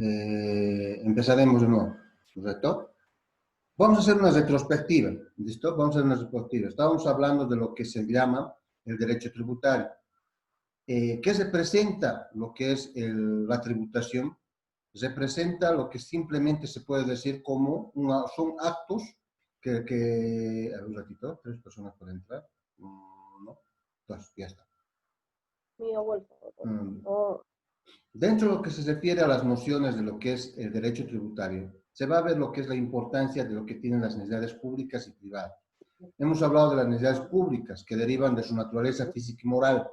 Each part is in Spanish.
Empezaremos de nuevo, ¿correcto? Vamos a hacer una retrospectiva, ¿listo? Vamos a hacer una retrospectiva. Estábamos hablando de lo que se llama el derecho tributario. ¿Qué representa lo que es la tributación? Representa lo que simplemente se puede decir como son actos que... A ver, un ratito, 3 personas pueden entrar. No, dos, ya está. Mi abuelo. Oh. Dentro de lo que se refiere a las nociones de lo que es el derecho tributario, se va a ver lo que es la importancia de lo que tienen las necesidades públicas y privadas. Hemos hablado de las necesidades públicas que derivan de su naturaleza física y moral.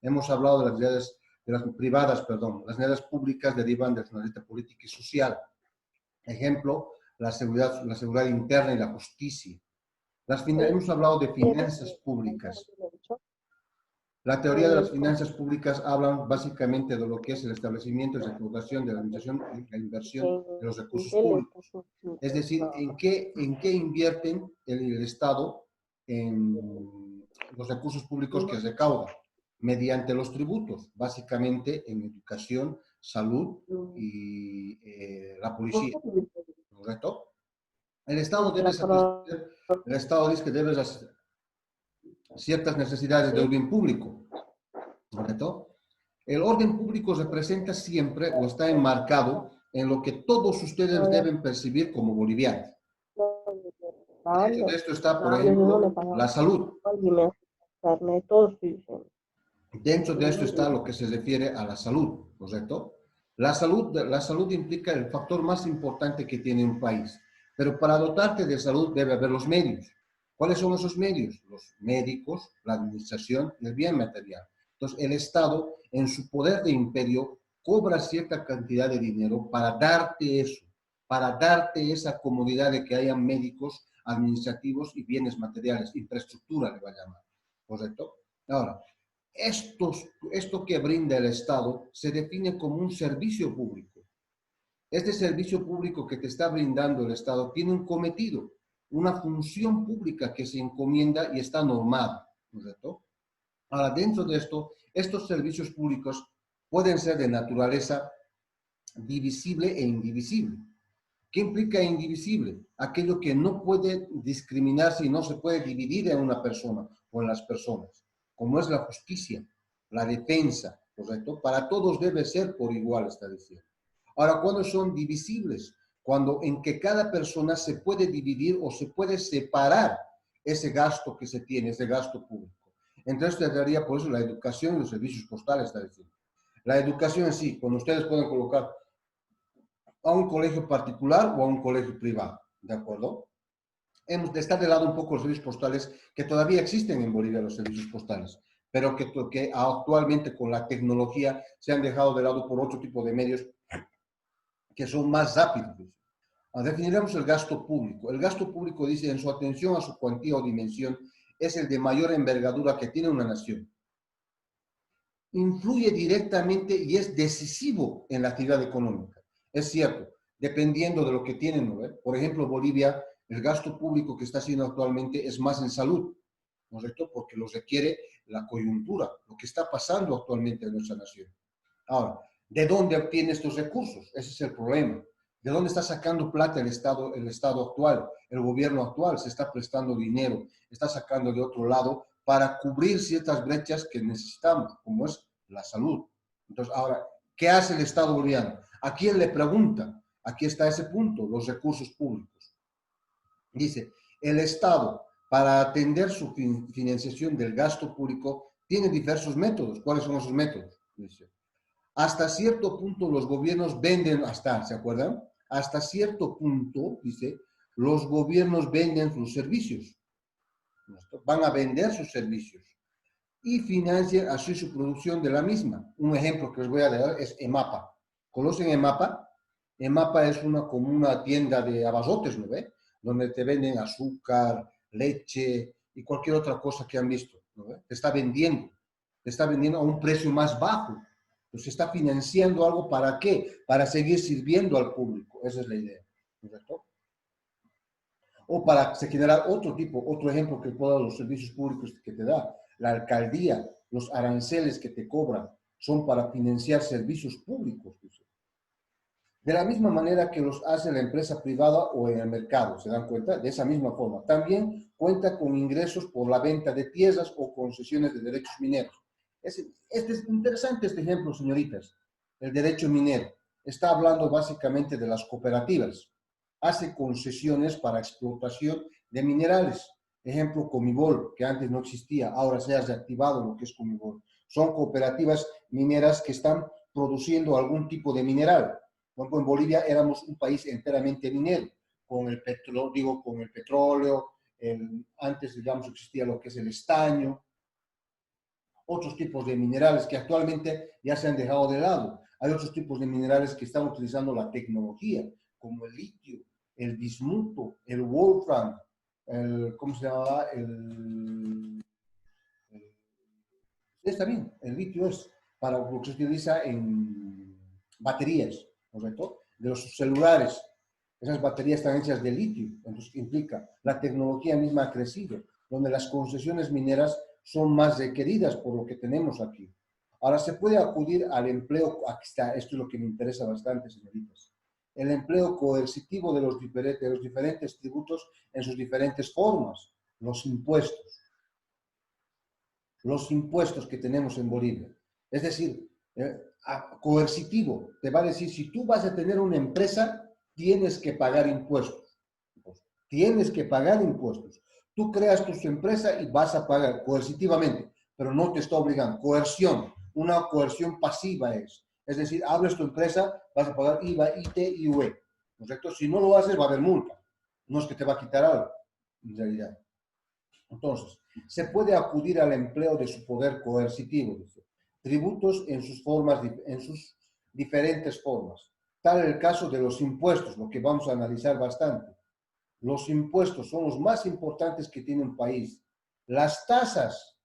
Hemos hablado de las necesidades de las privadas, perdón. Las necesidades públicas derivan de su naturaleza política y social. Ejemplo, la seguridad interna y la justicia. Hemos hablado de finanzas públicas. La teoría de las finanzas públicas habla básicamente de lo que es el establecimiento y recaudación de la administración y la inversión de los recursos públicos. Es decir, en qué invierten el Estado en los recursos públicos que recauda mediante los tributos, básicamente en educación, salud y la policía. ¿Correcto? El Estado debe satisfacer, el Estado dice que debe satisfacer ciertas necesidades de orden público. ¿Correcto? El orden público representa siempre o está enmarcado en lo que todos ustedes deben percibir como bolivianos. Dentro de esto está, por ejemplo, la salud. Dentro de esto está lo que se refiere a la salud, ¿correcto? La salud implica el factor más importante que tiene un país. Pero para dotarte de salud debe haber los medios. ¿Cuáles son esos medios? Los médicos, la administración y el bien material. Entonces, el Estado, en su poder de imperio, cobra cierta cantidad de dinero para darte eso, para darte esa comodidad de que haya médicos, administrativos y bienes materiales, infraestructura le va a llamar, ¿correcto? Ahora, esto que brinda el Estado se define como un servicio público. Este servicio público que te está brindando el Estado tiene un cometido, una función pública que se encomienda y está normada, ¿correcto? Ahora, dentro de esto, estos servicios públicos pueden ser de naturaleza divisible e indivisible. ¿Qué implica indivisible? Aquello que no puede discriminarse y no se puede dividir en una persona o en las personas, como es la justicia, la defensa, ¿correcto? Para todos debe ser por igual, está diciendo. Ahora, ¿cuándo son divisibles? Cuando en que cada persona se puede dividir o se puede separar ese gasto que se tiene, ese gasto público. Entonces, te daría por eso la educación y los servicios postales, está diciendo. La educación en sí, cuando ustedes pueden colocar a un colegio particular o a un colegio privado, ¿de acuerdo? Hemos de estar de lado un poco los servicios postales, que todavía existen en Bolivia los servicios postales, pero que actualmente con la tecnología se han dejado de lado por otro tipo de medios que son más rápidos. Definiremos el gasto público. El gasto público, dice, en su atención a su cuantía o dimensión, es el de mayor envergadura que tiene una nación. Influye directamente y es decisivo en la actividad económica. Es cierto, dependiendo de lo que tienen, ¿no? Por ejemplo, Bolivia, el gasto público que está haciendo actualmente es más en salud, ¿no es cierto? Porque lo requiere la coyuntura, lo que está pasando actualmente en nuestra nación. Ahora, ¿de dónde obtiene estos recursos? Ese es el problema. ¿De dónde está sacando plata el Estado actual? El gobierno actual se está prestando dinero, está sacando de otro lado para cubrir ciertas brechas que necesitamos, como es la salud. Entonces, ahora, ¿qué hace el Estado boliviano? ¿A quién le pregunta? Aquí está ese punto, los recursos públicos. Dice, el Estado, para atender su financiación del gasto público, tiene diversos métodos. ¿Cuáles son esos métodos? Dice, hasta cierto punto los gobiernos venden, ¿se acuerdan? Hasta cierto punto, dice, los gobiernos venden sus servicios. Van a vender sus servicios y financian así su producción de la misma. Un ejemplo que les voy a dar es EMAPA. ¿Conocen EMAPA? EMAPA es como una tienda de abarrotes, ¿no ve? Donde te venden azúcar, leche y cualquier otra cosa que han visto, ¿no ve? Te está vendiendo a un precio más bajo. Entonces está financiando algo, ¿para qué? Para seguir sirviendo al público. Esa es la idea, ¿correcto? O para generar otro ejemplo que puedo dar los servicios públicos que te da. La alcaldía, los aranceles que te cobran son para financiar servicios públicos. De la misma manera que los hace la empresa privada o en el mercado, ¿se dan cuenta? De esa misma forma. También cuenta con ingresos por la venta de tierras o concesiones de derechos mineros. Este es interesante este ejemplo, señoritas. El derecho minero. Está hablando básicamente de las cooperativas. Hace concesiones para explotación de minerales. Ejemplo, Comibol, que antes no existía, ahora se ha reactivado lo que es Comibol. Son cooperativas mineras que están produciendo algún tipo de mineral. Por ejemplo, en Bolivia éramos un país enteramente minero, con el petróleo, antes, digamos, existía lo que es el estaño, otros tipos de minerales que actualmente ya se han dejado de lado. Hay otros tipos de minerales que están utilizando la tecnología, como el litio, el bismuto, el wolfram, ¿cómo se llama? Está bien, el litio es para lo que se utiliza en baterías, ¿correcto? De los celulares. Esas baterías están hechas de litio, entonces implica la tecnología misma ha crecido, donde las concesiones mineras son más requeridas por lo que tenemos aquí. Ahora se puede acudir al empleo, aquí está, esto es lo que me interesa bastante, señoritas, el empleo coercitivo de los diferentes tributos en sus diferentes formas, los impuestos que tenemos en Bolivia. Es decir, coercitivo, te va a decir, si tú vas a tener una empresa, tienes que pagar impuestos. Tienes que pagar impuestos. Tú creas tu empresa y vas a pagar coercitivamente, pero no te está obligando. Coerción, una coerción pasiva es. Es decir, abres tu empresa, vas a pagar IVA, IT y UE. ¿Correcto? Si no lo haces, va a haber multa. No es que te va a quitar algo, en realidad. Entonces, se puede acudir al empleo de su poder coercitivo, dice. Tributos en sus diferentes formas. Tal el caso de los impuestos, lo que vamos a analizar bastante. Los impuestos son los más importantes que tiene un país. Las tasas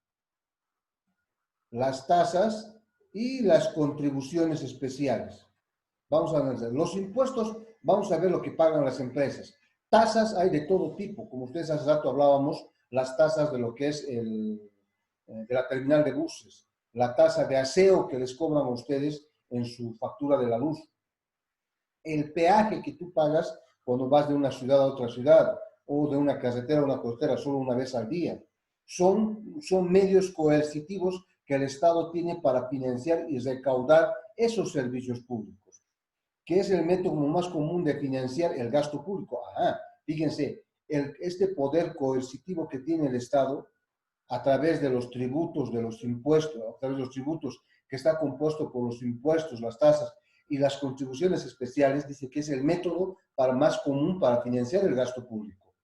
y las contribuciones especiales. Vamos a analizar. Los impuestos, vamos a ver lo que pagan las empresas. Tasas hay de todo tipo, como ustedes hace rato hablábamos, las tasas de lo que es de la terminal de buses, la tasa de aseo que les cobran a ustedes en su factura de la luz, el peaje que tú pagas cuando vas de una ciudad a otra ciudad, o de una carretera a una costera solo una vez al día. Son medios coercitivos que el Estado tiene para financiar y recaudar esos servicios públicos, que es el método más común de financiar el gasto público. Ajá, fíjense, este poder coercitivo que tiene el Estado a través de los tributos, de los impuestos, a través de los tributos, que está compuesto por los impuestos, las tasas y las contribuciones especiales, dice que es el método más común para financiar el gasto público.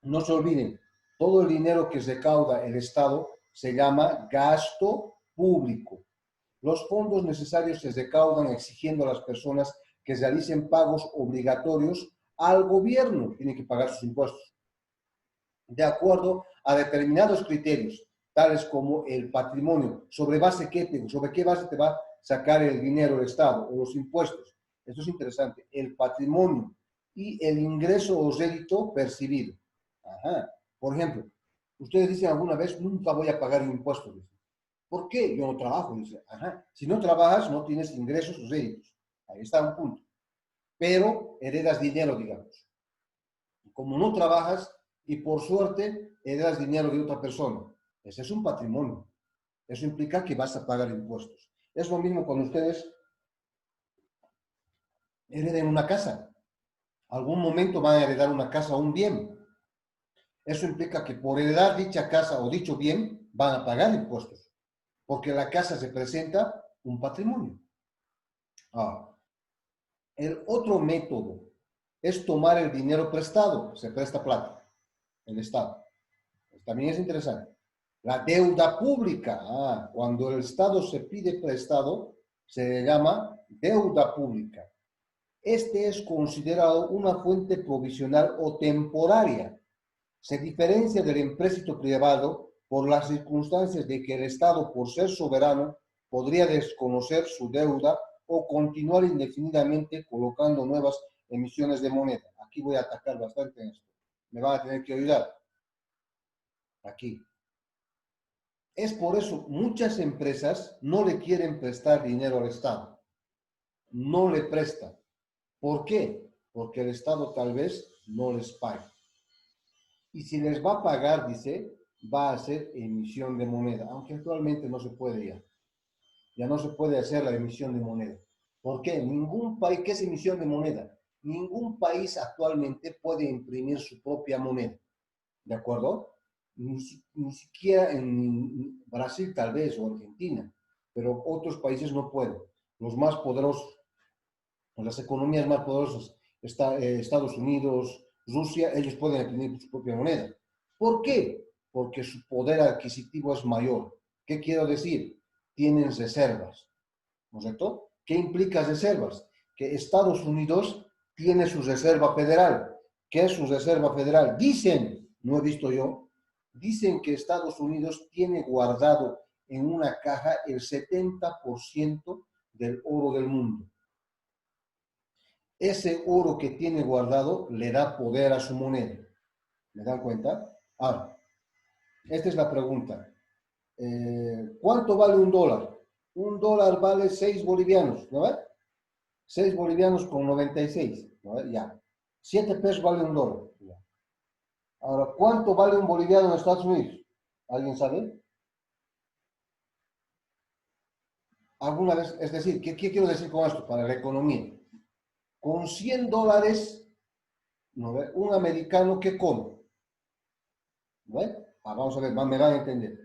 No se olviden, todo el dinero que recauda el Estado se llama gasto público. Los fondos necesarios se recaudan exigiendo a las personas que realicen pagos obligatorios al gobierno, tienen que pagar sus impuestos, de acuerdo a determinados criterios, tales como el patrimonio, sobre qué base te va a sacar el dinero el Estado o los impuestos. Esto es interesante, el patrimonio y el ingreso o rédito percibido. Ajá. Por ejemplo, ustedes dicen alguna vez, nunca voy a pagar impuestos. ¿Por qué? Yo no trabajo. Dice, ajá. Si no trabajas, no tienes ingresos o réditos. Ahí está un punto. Pero heredas dinero, digamos. Como no trabajas y por suerte heredas dinero de otra persona, ese es un patrimonio. Eso implica que vas a pagar impuestos. Es lo mismo cuando ustedes hereden una casa. Algún momento van a heredar una casa o un bien. Eso implica que por heredar dicha casa o dicho bien van a pagar impuestos, porque la casa representa un patrimonio. El otro método es tomar el dinero prestado, se presta plata, el Estado. También es interesante. La deuda pública, cuando el Estado se pide prestado, se le llama deuda pública. Este es considerado una fuente provisional o temporaria. Se diferencia del empréstito privado por las circunstancias de que el Estado, por ser soberano, podría desconocer su deuda o continuar indefinidamente colocando nuevas emisiones de moneda. Aquí voy a atacar bastante en esto. Me van a tener que ayudar. Aquí. Es por eso muchas empresas no le quieren prestar dinero al Estado. No le prestan. ¿Por qué? Porque el Estado tal vez no les pague. Y si les va a pagar, dice, va a hacer emisión de moneda, aunque actualmente no se puede ya. Ya no se puede hacer la emisión de moneda. ¿Por qué? Ningún país, ¿qué es emisión de moneda? Ningún país actualmente puede imprimir su propia moneda. ¿De acuerdo? Ni siquiera en Brasil tal vez o Argentina, pero otros países no pueden. Los más poderosos, las economías más poderosas, Estados Unidos, Rusia, ellos pueden imprimir su propia moneda. ¿Por qué? Porque su poder adquisitivo es mayor. ¿Qué quiero decir? Tienen reservas, ¿no es cierto? ¿Qué implica reservas? Que Estados Unidos tiene su reserva federal. ¿Qué es su reserva federal? Dicen, no he visto yo, dicen que Estados Unidos tiene guardado en una caja el 70% del oro del mundo. Ese oro que tiene guardado le da poder a su moneda. ¿Me dan cuenta? Ahora, esta es la pregunta. ¿Cuánto vale un dólar? Un dólar vale 6 bolivianos, ¿no ves? 6 bolivianos con 96, ¿no ves? Ya. 7 pesos vale un dólar. Ya. Ahora, ¿cuánto vale un boliviano en Estados Unidos? ¿Alguien sabe? ¿Alguna vez? Es decir, ¿qué quiero decir con esto? Para la economía. Con 100 dólares, ¿no ves? Un americano, ¿qué come? ¿No ves? Vamos a ver, me van a entender.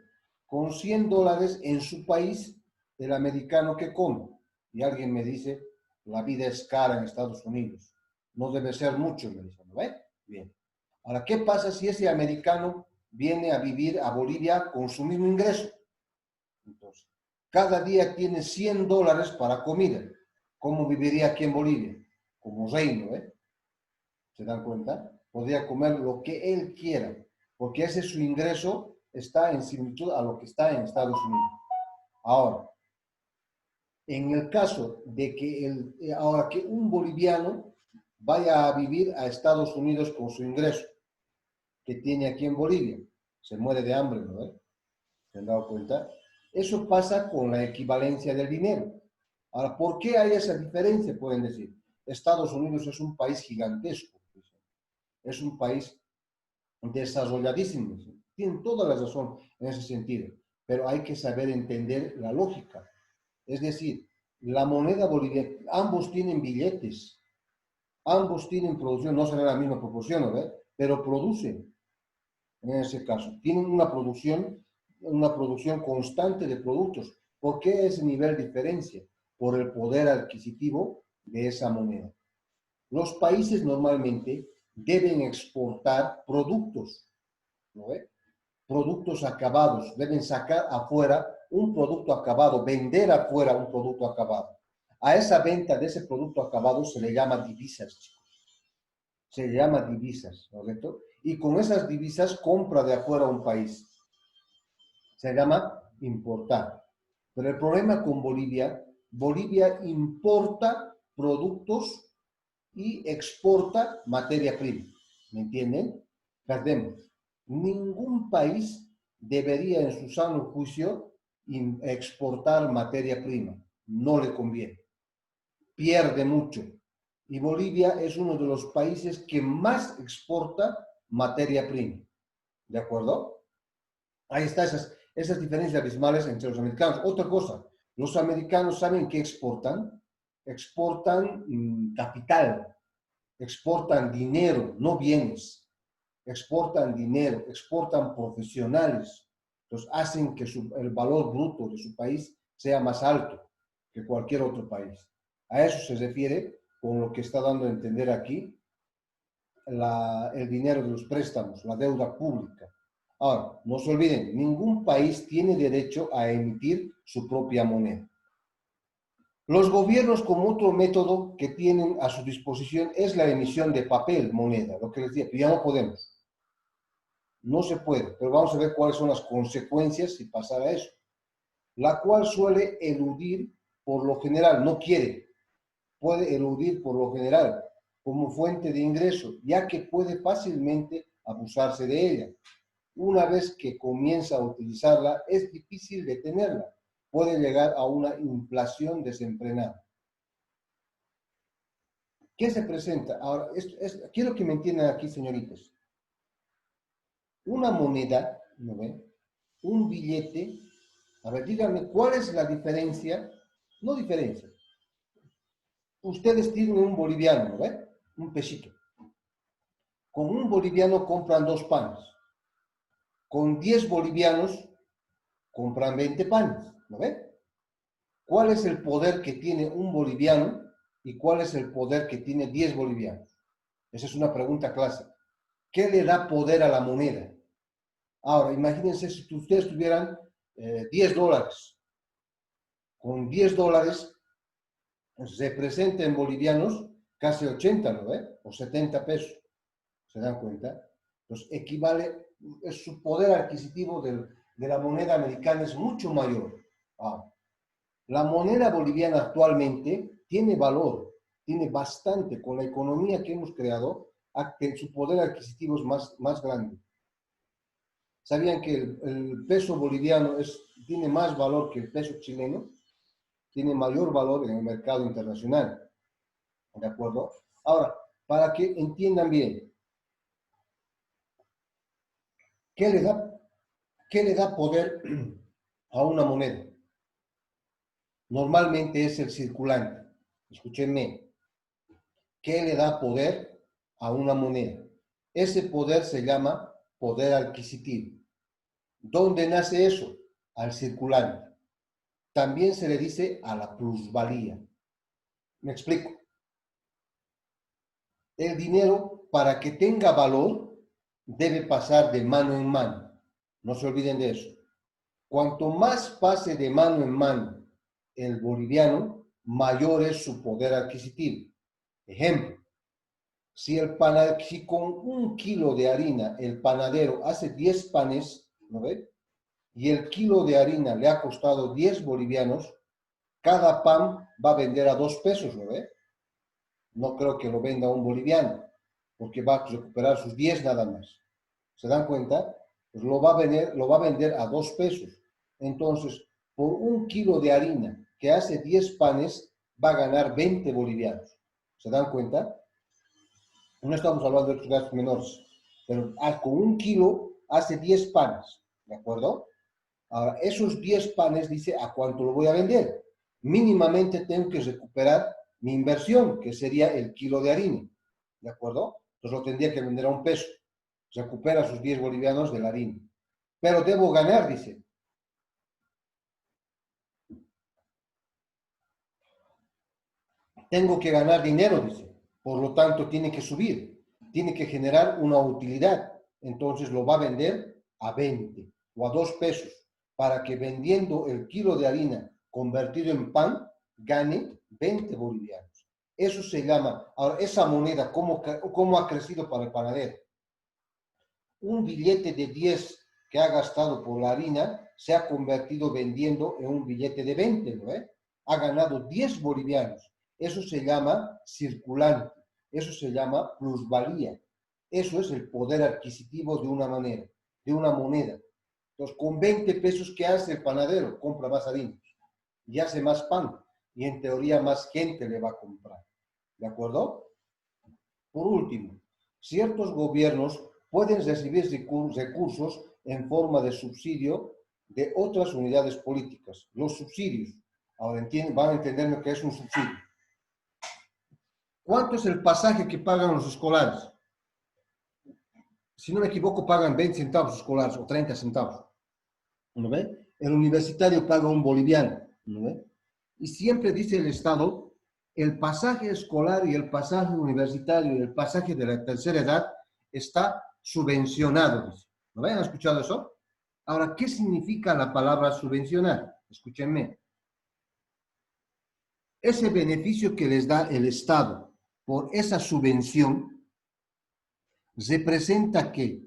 Con 100 dólares en su país, el americano que come. Y alguien me dice, la vida es cara en Estados Unidos. No debe ser mucho, me dice, ¿no ve? Bien. Ahora, ¿qué pasa si ese americano viene a vivir a Bolivia con su mismo ingreso? Entonces, cada día tiene 100 dólares para comida. ¿Cómo viviría aquí en Bolivia? Como reino, ¿eh? ¿Se dan cuenta? Podría comer lo que él quiera, porque ese su ingreso está en similitud a lo que está en Estados Unidos. Ahora, en el caso de que ahora que un boliviano vaya a vivir a Estados Unidos con su ingreso que tiene aquí en Bolivia, se muere de hambre, ¿no? ¿Se han dado cuenta? Eso pasa con la equivalencia del dinero. Ahora, ¿por qué hay esa diferencia? Pueden decir, Estados Unidos es un país gigantesco, es un país desarrolladísimo. Tienen toda la razón en ese sentido, pero hay que saber entender la lógica. Es decir, la moneda boliviana, ambos tienen billetes, ambos tienen producción, no será la misma proporción, ¿no? Pero producen, en ese caso. Tienen una producción constante de productos. ¿Por qué ese nivel de diferencia? Por el poder adquisitivo de esa moneda. Los países normalmente deben exportar productos, ¿no? Productos acabados, deben sacar afuera un producto acabado, vender afuera un producto acabado. A esa venta de ese producto acabado se le llama divisas, chicos. Se le llama divisas, ¿correcto? Y con esas divisas compra de afuera un país. Se llama importar. Pero el problema con Bolivia, Bolivia importa productos y exporta materia prima. ¿Me entienden? Perdemos. Ningún país debería en su sano juicio exportar materia prima. No le conviene. Pierde mucho. Y Bolivia es uno de los países que más exporta materia prima. ¿De acuerdo? Ahí están esas diferencias abismales entre los americanos. Otra cosa, los americanos saben que exportan. Exportan capital, exportan dinero, no bienes. Exportan dinero, exportan profesionales. Entonces hacen que el valor bruto de su país sea más alto que cualquier otro país. A eso se refiere con lo que está dando a entender aquí el dinero de los préstamos, la deuda pública. Ahora, no se olviden, ningún país tiene derecho a emitir su propia moneda. Los gobiernos, como otro método que tienen a su disposición, es la emisión de papel, moneda, lo que les decía, pero ya no podemos. No se puede, pero vamos a ver cuáles son las consecuencias si pasara eso. La cual suele eludir por lo general, no quiere, puede eludir por lo general como fuente de ingreso, ya que puede fácilmente abusarse de ella. Una vez que comienza a utilizarla, es difícil detenerla. Puede llegar a una inflación desenfrenada. ¿Qué se presenta? Ahora, quiero que me entiendan aquí, señoritas. Una moneda, ¿no ve? Un billete. A ver, díganme, ¿cuál es la diferencia? No diferencia. Ustedes tienen un boliviano, ¿no ve? Un pesito. Con un boliviano compran 2 panes. Con 10 bolivianos compran 20 panes, ¿no ve? ¿Cuál es el poder que tiene un boliviano y cuál es el poder que tiene 10 bolivianos? Esa es una pregunta clásica. ¿Qué le da poder a la moneda? Ahora, imagínense si ustedes tuvieran $10. Con $10 se presenta en bolivianos casi 80, ¿no ve? O 70 pesos. ¿Se dan cuenta? Pues equivale, su poder adquisitivo de la moneda americana es mucho mayor. Ahora, la moneda boliviana actualmente tiene valor, tiene bastante, con la economía que hemos creado, su poder adquisitivo es más grande. ¿Sabían que el peso boliviano tiene más valor que el peso chileno? Tiene mayor valor en el mercado internacional. ¿De acuerdo? Ahora, para que entiendan bien, ¿qué le da poder a una moneda? Normalmente es el circulante. Escúchenme. ¿Qué le da poder a una moneda? Ese poder se llama poder adquisitivo. ¿Dónde nace eso? Al circulante. También se le dice a la plusvalía. Me explico. El dinero, para que tenga valor, debe pasar de mano en mano. No se olviden de eso. Cuanto más pase de mano en mano el boliviano, mayor es su poder adquisitivo. Ejemplo, si con 1 kilo de harina el panadero hace 10 panes, ¿no ve? Y el kilo de harina le ha costado 10 bolivianos, cada pan va a vender a 2 pesos, ¿no ve? No creo que lo venda un boliviano, porque va a recuperar sus 10 nada más. ¿Se dan cuenta? Pues lo va a vender a 2 pesos. Entonces, por 1 kilo de harina que hace 10 panes, va a ganar 20 bolivianos. ¿Se dan cuenta? No estamos hablando de otros gastos menores, pero con 1 kilo hace 10 panes, ¿de acuerdo? Ahora, esos 10 panes dice, ¿a cuánto lo voy a vender? Mínimamente tengo que recuperar mi inversión, que sería el kilo de harina, ¿de acuerdo? Entonces lo tendría que vender a 1 peso. Recupera sus 10 bolivianos de la harina. Pero debo ganar, dice. Tengo que ganar dinero, dice. Por lo tanto, tiene que subir. Tiene que generar una utilidad. Entonces lo va a vender a 20 o a 2 pesos para que vendiendo el kilo de harina convertido en pan, gane 20 bolivianos. Eso se llama, ahora, esa moneda, ¿cómo ha crecido para el panadero? Un billete de 10 que ha gastado por la harina se ha convertido vendiendo en un billete de 20, ¿no? Ha ganado 10 bolivianos. Eso se llama circulante, eso se llama plusvalía. Eso es el poder adquisitivo de una moneda. Entonces, con 20 pesos, ¿qué hace el panadero? Compra más harina y hace más pan. Y en teoría más gente le va a comprar. ¿De acuerdo? Por último, ciertos gobiernos pueden recibir recursos en forma de subsidio de otras unidades políticas. Los subsidios. Ahora van a entender lo que es un subsidio. ¿Cuánto es el pasaje que pagan los escolares? Si no me equivoco, pagan 20 centavos escolares o 30 centavos. ¿No ve? El universitario paga un boliviano. ¿No ve? Y siempre dice el Estado, el pasaje escolar y el pasaje universitario y el pasaje de la tercera edad está subvencionado. ¿No ven? ¿Han escuchado eso? Ahora, ¿qué significa la palabra subvencionar? Escúchenme. Ese beneficio que les da el Estado por esa subvención representa que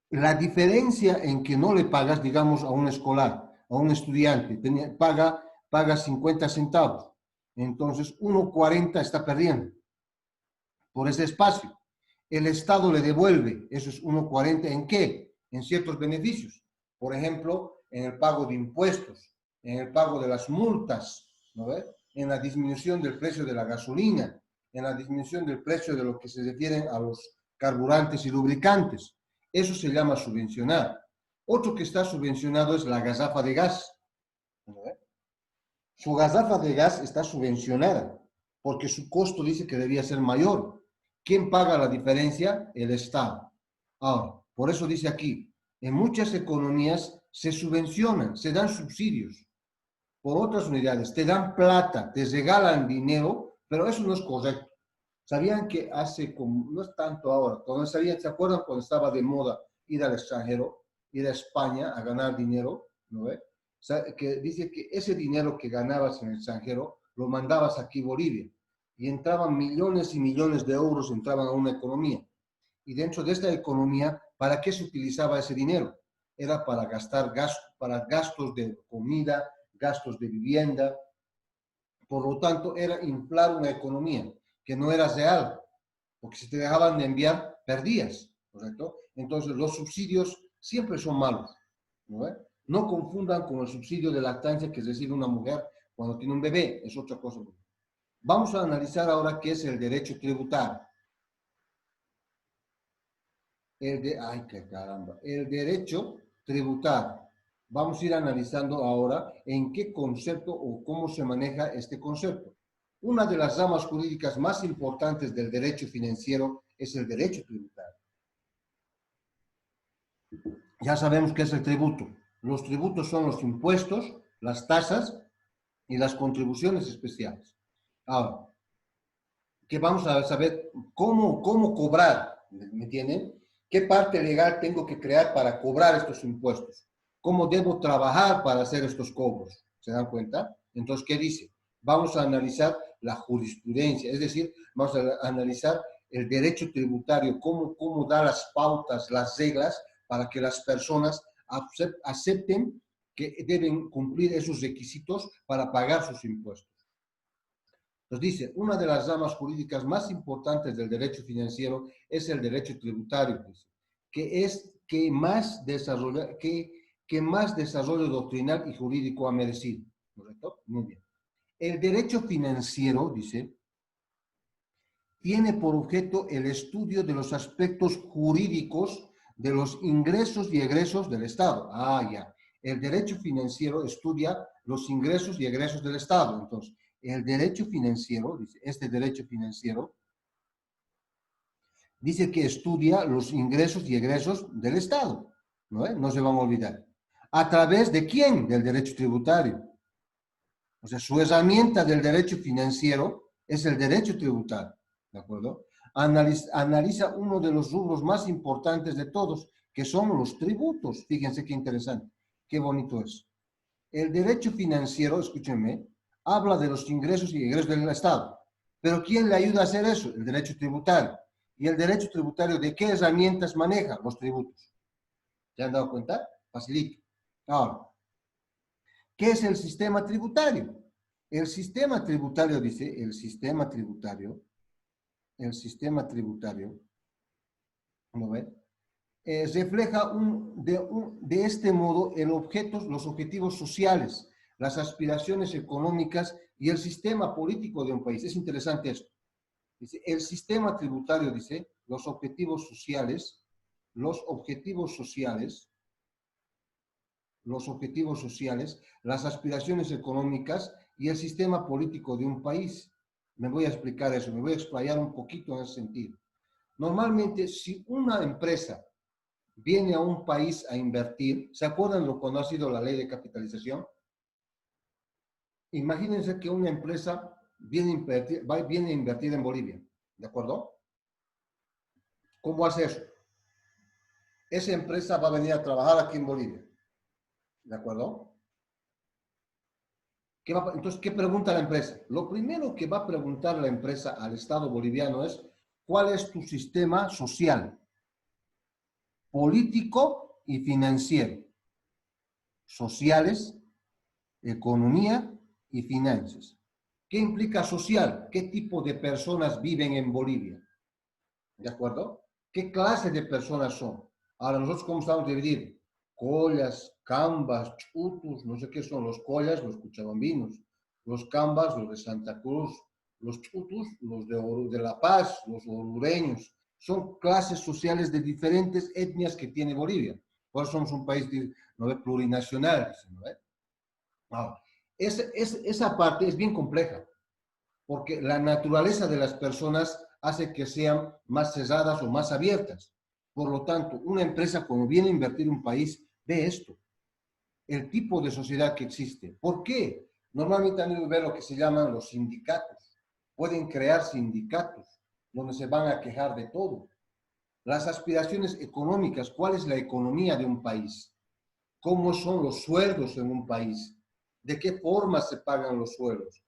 la diferencia en que no le pagas, digamos, a un escolar, a un estudiante, paga 50 centavos. Entonces, 1,40 está perdiendo por ese espacio. El Estado le devuelve esos 1,40 ¿en qué? En ciertos beneficios. Por ejemplo, en el pago de impuestos, en el pago de las multas, ¿no ve? en la disminución del precio de la gasolina, en la disminución del precio de lo que se refiere a los carburantes y lubricantes. Eso se llama subvencionar. Otro que está subvencionado es la gasafa de gas. Su gasafa de gas está subvencionada porque su costo dice que debía ser mayor. ¿Quién paga la diferencia? El Estado. Ahora, por eso dice aquí, en muchas economías se subvencionan, se dan subsidios por otras unidades, te dan plata, te regalan dinero, pero eso no es correcto. ¿Sabían que hace, como, no es tanto ahora, cuando sabían, ¿se acuerdan cuando estaba de moda ir al extranjero, ir a España a ganar dinero? ¿No ve? O sea, que dice que ese dinero que ganabas en el extranjero lo mandabas aquí a Bolivia y entraban millones y millones de euros, entraban a una economía. Y dentro de esta economía, ¿para qué se utilizaba ese dinero? Era para gastar para gastos de comida, gastos de vivienda. Por lo tanto, era inflar una economía que no era real, porque si te dejaban de enviar, perdías, ¿correcto? Entonces, los subsidios siempre son malos, ¿no? No confundan con el subsidio de lactancia que recibe una mujer cuando tiene un bebé, es otra cosa. Vamos a analizar ahora qué es el derecho tributario. Ay, qué caramba. El derecho tributario. Vamos a ir analizando ahora en qué concepto o cómo se maneja este concepto. Una de las ramas jurídicas más importantes del derecho financiero es el derecho tributario. Ya sabemos qué es el tributo. Los tributos son los impuestos, las tasas y las contribuciones especiales. Ahora, que vamos a saber cómo cobrar, ¿me entienden? ¿Qué parte legal tengo que crear para cobrar estos impuestos? ¿Cómo debo trabajar para hacer estos cobros? ¿Se dan cuenta? Entonces, ¿qué dice? Vamos a analizar la jurisprudencia, es decir, vamos a analizar el derecho tributario, cómo da las pautas, las reglas para que las personas acepten que deben cumplir esos requisitos para pagar sus impuestos. Nos dice, una de las ramas jurídicas más importantes del derecho financiero es el derecho tributario, que es que más desarrollo doctrinal y jurídico ha merecido. ¿Correcto? Muy bien. El derecho financiero, dice, tiene por objeto el estudio de los aspectos jurídicos de los ingresos y egresos del Estado. Ah, ya. El derecho financiero estudia los ingresos y egresos del Estado. Entonces, el derecho financiero, este derecho financiero, dice que estudia los ingresos y egresos del Estado, ¿no? No se van a olvidar. ¿A través de quién? Del derecho tributario. O sea, su herramienta del derecho financiero es el derecho tributario, ¿de acuerdo? Analiza uno de los rubros más importantes de todos, que son los tributos. Fíjense qué interesante, qué bonito es. El derecho financiero, escúchenme, habla de los ingresos y egresos del Estado. Pero ¿quién le ayuda a hacer eso? El derecho tributario. ¿Y el derecho tributario de qué herramientas maneja? Los tributos. ¿Se han dado cuenta? Facilito. Ahora, ¿qué es el sistema tributario? El sistema tributario, dice, el sistema tributario, ¿no ven? Refleja de este modo los objetivos sociales, las aspiraciones económicas y el sistema político de un país. Es interesante esto. Dice, el sistema tributario, dice, los objetivos sociales, las aspiraciones económicas y el sistema político de un país. Me voy a explicar eso, me voy a explayar un poquito en ese sentido. Normalmente, si una empresa viene a un país a invertir, ¿se acuerdan lo cuando ha sido la ley de capitalización? Imagínense que una empresa viene a invertir en Bolivia, ¿de acuerdo? ¿Cómo hace eso? Esa empresa va a venir a trabajar aquí en Bolivia, ¿de acuerdo? Entonces, ¿qué pregunta la empresa? Lo primero que va a preguntar la empresa al Estado boliviano es, ¿cuál es tu sistema social, político y financiero? Sociales, economía y finanzas. ¿Qué implica social? ¿Qué tipo de personas viven en Bolivia? ¿De acuerdo? ¿Qué clase de personas son? Ahora, nosotros, ¿cómo estamos divididos? Collas, cambas, chutus, no sé qué son los collas, los cuchabambinos. los Cambas, los de Santa Cruz, los Chutus, los de La Paz, los orureños. Son clases sociales de diferentes etnias que tiene Bolivia. Por eso somos un país ¿no? plurinacional. ¿No? Ahora, esa parte es bien compleja, porque la naturaleza de las personas hace que sean más cerradas o más abiertas. Por lo tanto, una empresa cuando viene a invertir en un país, ve esto, el tipo de sociedad que existe. ¿Por qué? Normalmente han ido a ver lo que se llaman los sindicatos. Pueden crear sindicatos donde se van a quejar de todo. Las aspiraciones económicas, ¿cuál es la economía de un país? ¿Cómo son los sueldos en un país? ¿De qué forma se pagan los sueldos?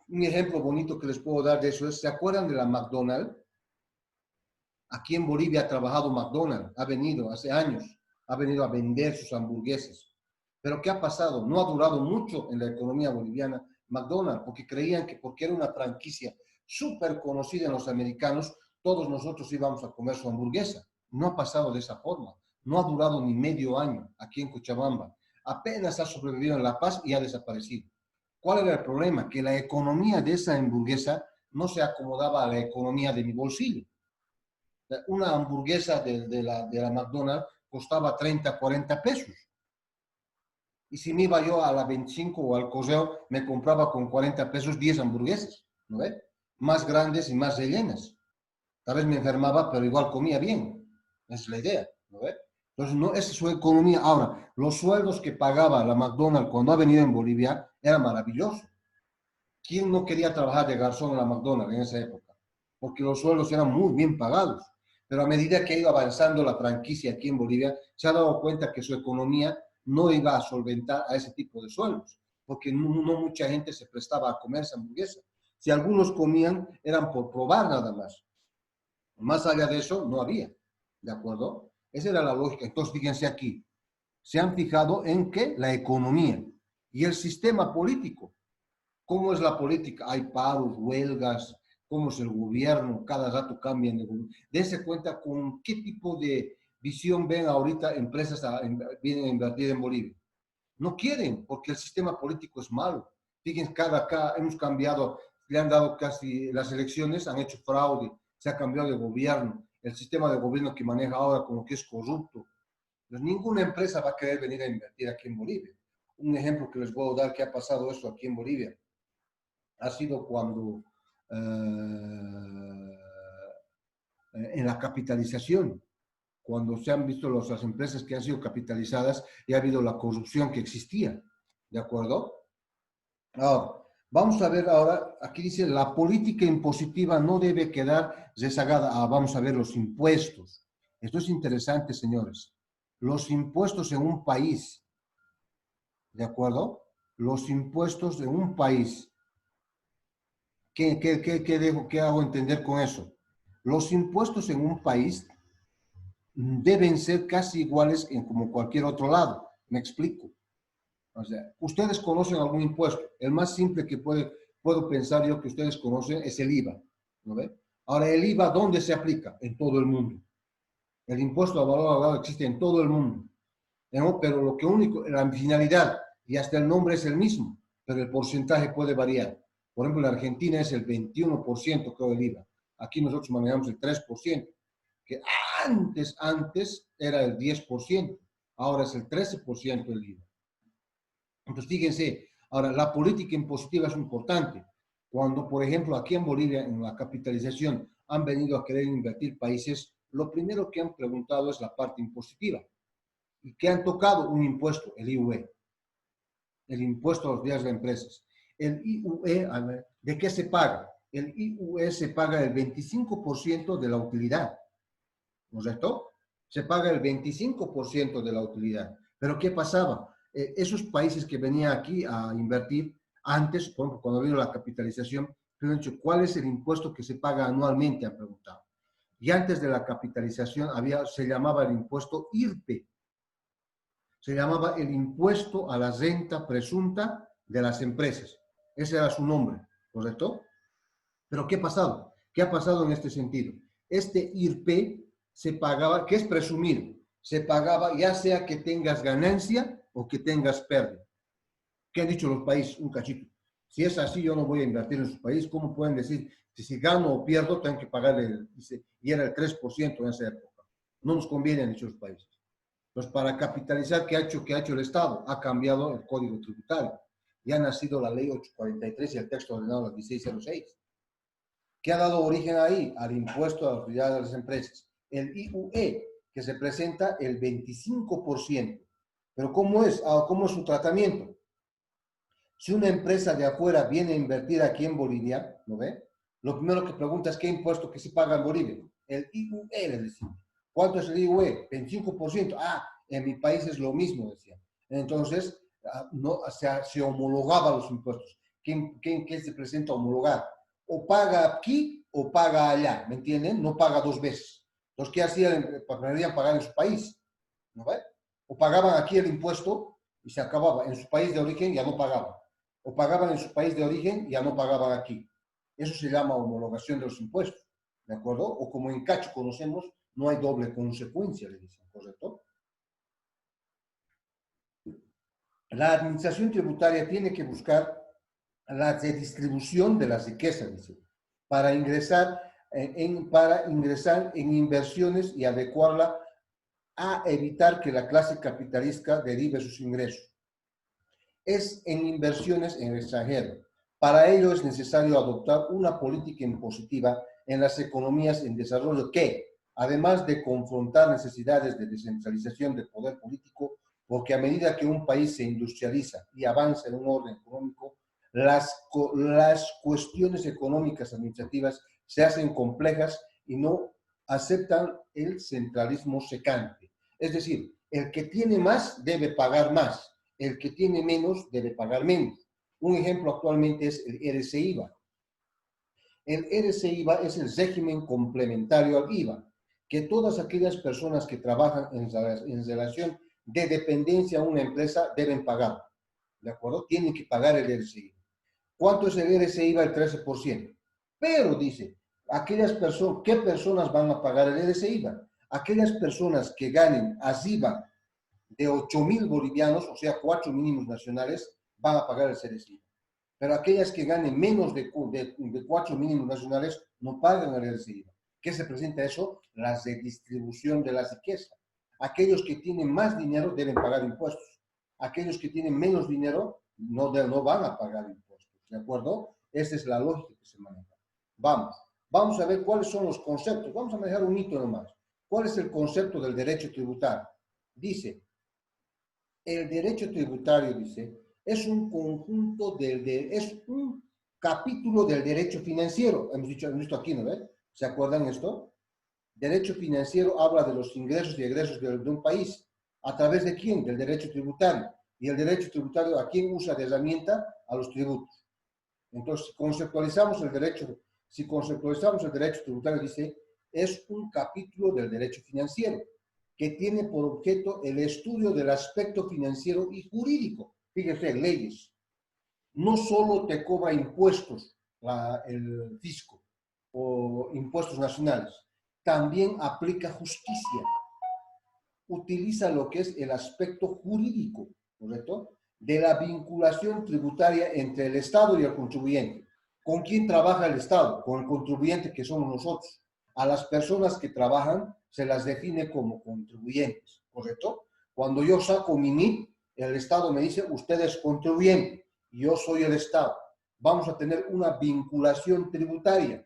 Un ejemplo bonito que les puedo dar de eso es, ¿se acuerdan de la McDonald's? Aquí en Bolivia ha trabajado McDonald's, ha venido hace años, ha venido a vender sus hamburguesas. Pero ¿qué ha pasado? No ha durado mucho en la economía boliviana McDonald's, porque creían que porque era una franquicia súper conocida en los americanos, todos nosotros íbamos a comer su hamburguesa. No ha pasado de esa forma. No ha durado ni medio año aquí en Cochabamba. Apenas ha sobrevivido en La Paz y ha desaparecido. ¿Cuál era el problema? Que la economía de esa hamburguesa no se acomodaba a la economía de mi bolsillo. Una hamburguesa de la McDonald's costaba 30, 40 pesos. Y si me iba yo a la 25 o al Coseo, me compraba con 40 pesos 10 hamburguesas, ¿no ves? Más grandes y más rellenas. Tal vez me enfermaba, pero igual comía bien. Esa es la idea, ¿no ves? Entonces, no, esa es su economía. Ahora, los sueldos que pagaba la McDonald's cuando ha venido en Bolivia era maravilloso. ¿Quién no quería trabajar de garzón en la McDonald's en esa época? Porque los sueldos eran muy bien pagados. Pero a medida que ha ido avanzando la franquicia aquí en Bolivia, se ha dado cuenta que su economía no iba a solventar a ese tipo de sueldos, porque no mucha gente se prestaba a comer esa hamburguesa. Si algunos comían, eran por probar nada más. Más allá de eso, no había. ¿De acuerdo? Esa era la lógica. Entonces, fíjense aquí. Se han fijado en que la economía y el sistema político. ¿Cómo es la política? Hay paros, huelgas, cómo es el gobierno, cada rato cambian de gobierno. Dense cuenta con qué tipo de visión ven ahorita empresas vienen a invertir en Bolivia. No quieren, porque el sistema político es malo. Fíjense, acá hemos cambiado, le han dado casi las elecciones, han hecho fraude, se ha cambiado de gobierno, el sistema de gobierno que maneja ahora como que es corrupto. Pues ninguna empresa va a querer venir a invertir aquí en Bolivia. Un ejemplo que les puedo dar que ha pasado esto aquí en Bolivia ha sido cuando en la capitalización, cuando se han visto las empresas que han sido capitalizadas y ha habido la corrupción que existía, ¿de acuerdo? Ahora, vamos a ver ahora, aquí dice, la política impositiva no debe quedar rezagada. Vamos a ver los impuestos. Esto es interesante, señores. Los impuestos en un país, ¿de acuerdo? Los impuestos en un país. ¿Qué hago entender con eso? Los impuestos en un país deben ser casi iguales en como cualquier otro lado. Me explico. O sea, ustedes conocen algún impuesto. El más simple que puedo pensar yo que ustedes conocen es el IVA. ¿No ve? Ahora, ¿el IVA dónde se aplica? En todo el mundo. El impuesto al valor agregado existe en todo el mundo. ¿No? Pero lo que único, la finalidad y hasta el nombre es el mismo, pero el porcentaje puede variar. Por ejemplo, en Argentina es el 21%, creo, del IVA. Aquí nosotros manejamos el 3%, que antes era el 10%, ahora es el 13% del IVA. Entonces, fíjense, ahora la política impositiva es importante. Cuando, por ejemplo, aquí en Bolivia, en la capitalización, han venido a querer invertir países, lo primero que han preguntado es la parte impositiva. ¿Y qué han tocado? Un impuesto, el IUE, el impuesto a los bienes de empresas. El IUE, a ver, ¿de qué se paga? El IUE se paga el 25% de la utilidad, ¿no es cierto? Se paga el 25% de la utilidad. Pero ¿qué pasaba? Esos países que venían aquí a invertir antes, por ejemplo, cuando vino la capitalización, han dicho, ¿cuál es el impuesto que se paga anualmente? Han preguntado. Y antes de la capitalización se llamaba el impuesto IRPE. Se llamaba el impuesto a la renta presunta de las empresas. Ese era su nombre, ¿correcto? Pero ¿qué ha pasado? ¿Qué ha pasado en este sentido? Este IRPE se pagaba, ¿qué es presumir? Se pagaba ya sea que tengas ganancia o que tengas pérdida. ¿Qué han dicho los países? Un cachito. Si es así, yo no voy a invertir en su país. ¿Cómo pueden decir que si gano o pierdo, tengo que pagar y era el 3% en esa época? No nos conviene en esos países. Entonces, para capitalizar, ¿qué ha hecho el Estado? Ha cambiado el código tributario. Ya ha nacido la ley 843 y el texto ordenado la 1606. ¿Qué ha dado origen ahí? Al impuesto a la utilidad de las empresas. El IUE, que se presenta el 25%. Pero ¿cómo es? ¿Cómo es su tratamiento? Si una empresa de afuera viene a invertir aquí en Bolivia, ¿no ve? Lo primero que pregunta es qué impuesto que se paga en Bolivia. El IUE, le decimos. ¿Cuánto es el IUE? 25%. En mi país es lo mismo, decía. Entonces, no, se homologaba los impuestos. ¿Qué se presenta a homologar? O paga aquí o paga allá, ¿me entienden? No paga dos veces. Entonces, ¿qué hacían? Preferían pagar en su país, ¿no ve? O pagaban aquí el impuesto y se acababa. En su país de origen ya no pagaban. O pagaban en su país de origen y ya no pagaban aquí. Eso se llama homologación de los impuestos, ¿de acuerdo? O como en Cacho conocemos, no hay doble consecuencia, le dicen, ¿correcto? La administración tributaria tiene que buscar la redistribución de las riquezas, dice, para ingresar en inversiones y adecuarla a evitar que la clase capitalista derive sus ingresos. Es en inversiones en el extranjero. Para ello es necesario adoptar una política impositiva en las economías en desarrollo que, además de confrontar necesidades de descentralización del poder político, porque a medida que un país se industrializa y avanza en un orden económico, las cuestiones económicas administrativas se hacen complejas y no aceptan el centralismo secante. Es decir, el que tiene más debe pagar más, el que tiene menos debe pagar menos. Un ejemplo actualmente es el RC-IVA. El RC-IVA es el régimen complementario al IVA, que todas aquellas personas que trabajan en relación de dependencia a una empresa deben pagar. ¿De acuerdo? Tienen que pagar el RC-IVA. ¿Cuánto es el RC-IVA? El 13%. Pero dice, ¿qué personas van a pagar el RC-IVA? Aquellas personas que ganen arriba de 8.000 bolivianos, o sea, 4 mínimos nacionales, van a pagar el RC-IVA. Pero aquellas que ganen menos de 4 mínimos nacionales no pagan el RC-IVA. ¿Qué se presenta eso? La redistribución de la riqueza. Aquellos que tienen más dinero deben pagar impuestos. Aquellos que tienen menos dinero no van a pagar impuestos. ¿De acuerdo? Esa es la lógica que se maneja. Vamos a ver cuáles son los conceptos. Vamos a manejar un hito nomás. ¿Cuál es el concepto del derecho tributario? Dice, el derecho tributario, dice, es un conjunto es un capítulo del derecho financiero. Hemos visto aquí, ¿no ve? ¿Se acuerdan esto? Derecho financiero habla de los ingresos y egresos de un país. ¿A través de quién? Del derecho tributario. Y el derecho tributario, ¿a quién usa de herramienta? A los tributos. Entonces, si conceptualizamos el derecho tributario, dice, es un capítulo del derecho financiero que tiene por objeto el estudio del aspecto financiero y jurídico. Fíjese, leyes. No solo te cobra impuestos el fisco o impuestos nacionales, también aplica justicia. Utiliza lo que es el aspecto jurídico, ¿correcto? De la vinculación tributaria entre el Estado y el contribuyente. ¿Con quién trabaja el Estado? Con el contribuyente, que somos nosotros. A las personas que trabajan se las define como contribuyentes, ¿correcto? Cuando yo saco mi NIP, el Estado me dice, usted es contribuyente, y yo soy el Estado. Vamos a tener una vinculación tributaria,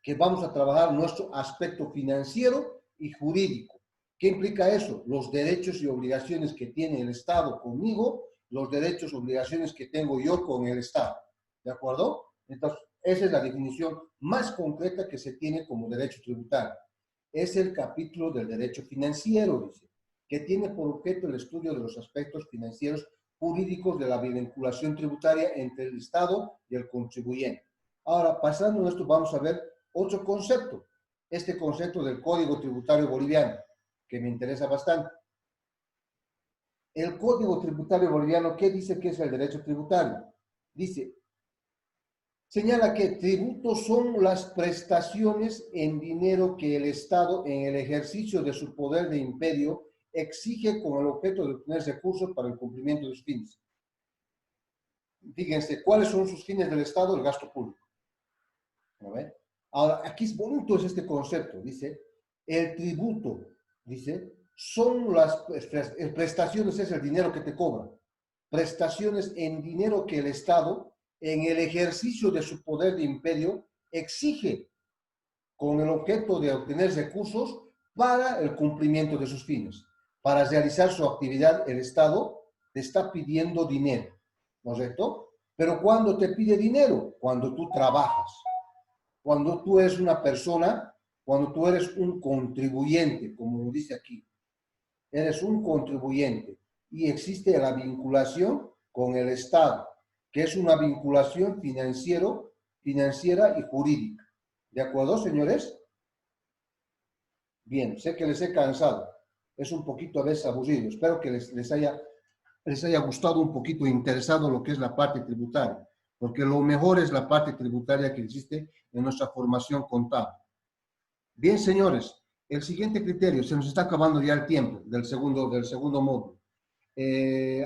que vamos a trabajar nuestro aspecto financiero y jurídico. ¿Qué implica eso? Los derechos y obligaciones que tiene el Estado conmigo, los derechos y obligaciones que tengo yo con el Estado. ¿De acuerdo? Entonces, esa es la definición más concreta que se tiene como derecho tributario. Es el capítulo del derecho financiero, dice, que tiene por objeto el estudio de los aspectos financieros jurídicos de la vinculación tributaria entre el Estado y el contribuyente. Ahora, pasando a esto, vamos a ver otro concepto, este concepto del Código Tributario Boliviano, que me interesa bastante. El Código Tributario Boliviano, ¿qué dice que es el derecho tributario? Dice, señala que tributos son las prestaciones en dinero que el Estado, en el ejercicio de su poder de imperio, exige con el objeto de obtener recursos para el cumplimiento de sus fines. fíjense, ¿cuáles son sus fines del Estado? El gasto público. ¿No ve? Ahora, aquí es bonito este concepto, dice, el tributo, dice, son las prestaciones, es el dinero que te cobran, prestaciones en dinero que el Estado, en el ejercicio de su poder de imperio, exige con el objeto de obtener recursos para el cumplimiento de sus fines. Para realizar su actividad, el Estado te está pidiendo dinero, ¿no es cierto? Pero ¿cuándo te pide dinero? Cuando tú trabajas. Cuando tú eres una persona, cuando tú eres un contribuyente, como lo dice aquí, eres un contribuyente y existe la vinculación con el Estado, que es una vinculación financiera y jurídica. ¿De acuerdo, señores? Bien, sé que les he cansado. Es un poquito a veces aburrido. Espero que les haya gustado un poquito, interesado lo que es la parte tributaria, porque lo mejor es la parte tributaria que existe en nuestra formación contable. Bien, señores, el siguiente criterio, se nos está acabando ya el tiempo del segundo módulo.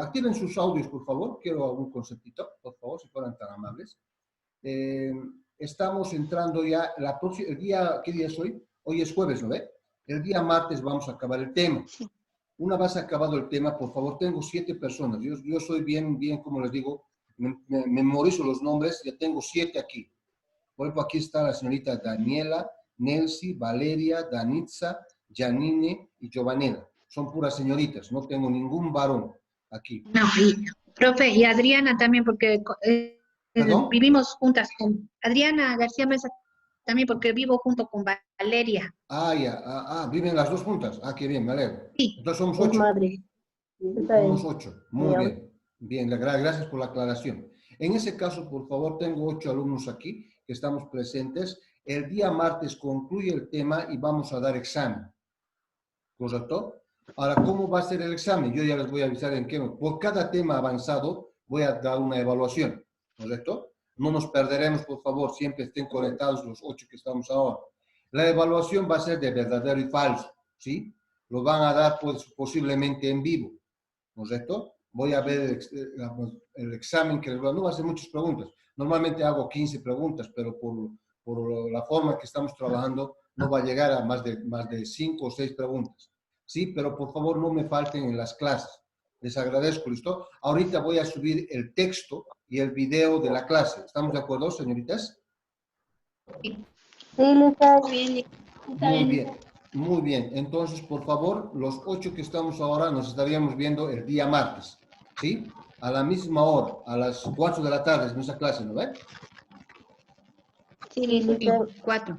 Activen sus audios, por favor. Quiero algún conceptito, por favor, si fueran tan amables. Estamos entrando ya, el día, ¿qué día es hoy? Hoy es jueves, ¿no ve? El día martes vamos a acabar el tema. Una vez acabado el tema, por favor, tengo 7 personas. Yo soy bien, como les digo, memorizo los nombres, ya tengo 7 aquí. Por ejemplo, aquí está la señorita Daniela, Nelsi, Valeria, Danitza, Janine y Giovanela. Son puras señoritas, no tengo ningún varón aquí. No, profe, y Adriana también, porque vivimos juntas con Adriana García Mesa también, porque vivo junto con Valeria. Ya, viven las dos juntas. Qué bien, me alegro. Sí. Entonces somos Es 8. madre. Somos 8. Muy bien. Bien, gracias por la aclaración. En ese caso, por favor, tengo 8 alumnos aquí que estamos presentes. El día martes concluye el tema y vamos a dar examen. ¿Correcto? Ahora, ¿cómo va a ser el examen? Yo ya les voy a avisar en qué. Por cada tema avanzado voy a dar una evaluación. ¿Correcto? No nos perderemos, por favor. Siempre estén conectados los 8 que estamos ahora. La evaluación va a ser de verdadero y falso. ¿Sí? Lo van a dar pues, posiblemente en vivo. ¿Correcto? Voy a ver el examen que les voy a dar. No va a hacer muchas preguntas. Normalmente hago 15 preguntas, pero por la forma que estamos trabajando, no va a llegar a más de 5 o 6 preguntas. Sí, pero por favor no me falten en las clases. Les agradezco, ¿listo? Ahorita voy a subir el texto y el video de la clase. ¿Estamos de acuerdo, señoritas? Sí, Lucas. Muy bien. Muy bien, entonces, por favor, los 8 que estamos ahora nos estaríamos viendo el día martes, ¿sí? A la misma hora, a las 4 de la tarde, es nuestra clase, ¿no ve? Sí, Lucas. 4.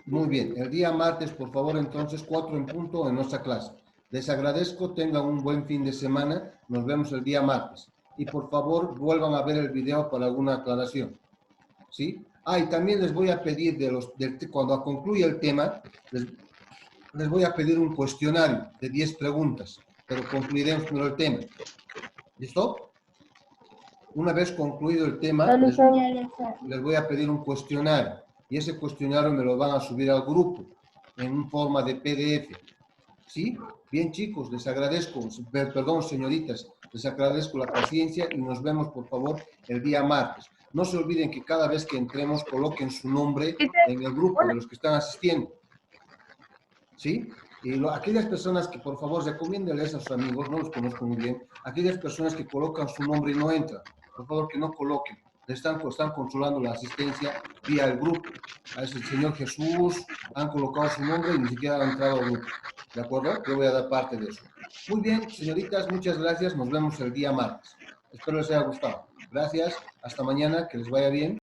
Muy bien, el día martes, por favor, entonces, 4 en punto en nuestra clase. Les agradezco, tengan un buen fin de semana, nos vemos el día martes. Y por favor, vuelvan a ver el video para alguna aclaración, ¿sí? Y también les voy a pedir, cuando concluya el tema, les voy a pedir un cuestionario de 10 preguntas, pero concluiremos primero el tema. ¿Listo? Una vez concluido el tema, les voy a pedir un cuestionario. Y ese cuestionario me lo van a subir al grupo en forma de PDF. ¿Sí? Bien, chicos, les agradezco, perdón, señoritas, les agradezco la paciencia y nos vemos, por favor, el día martes. No se olviden que cada vez que entremos coloquen su nombre en el grupo de los que están asistiendo. ¿Sí? Y aquellas personas que, por favor, recomiéndenles a sus amigos, no los conozco muy bien, aquellas personas que colocan su nombre y no entran, por favor, que no coloquen. Están controlando la asistencia vía el grupo. A ese señor Jesús han colocado su nombre y ni siquiera han entrado al grupo. ¿De acuerdo? Yo voy a dar parte de eso. Muy bien, señoritas, muchas gracias. Nos vemos el día martes. Espero les haya gustado. Gracias. Hasta mañana. Que les vaya bien.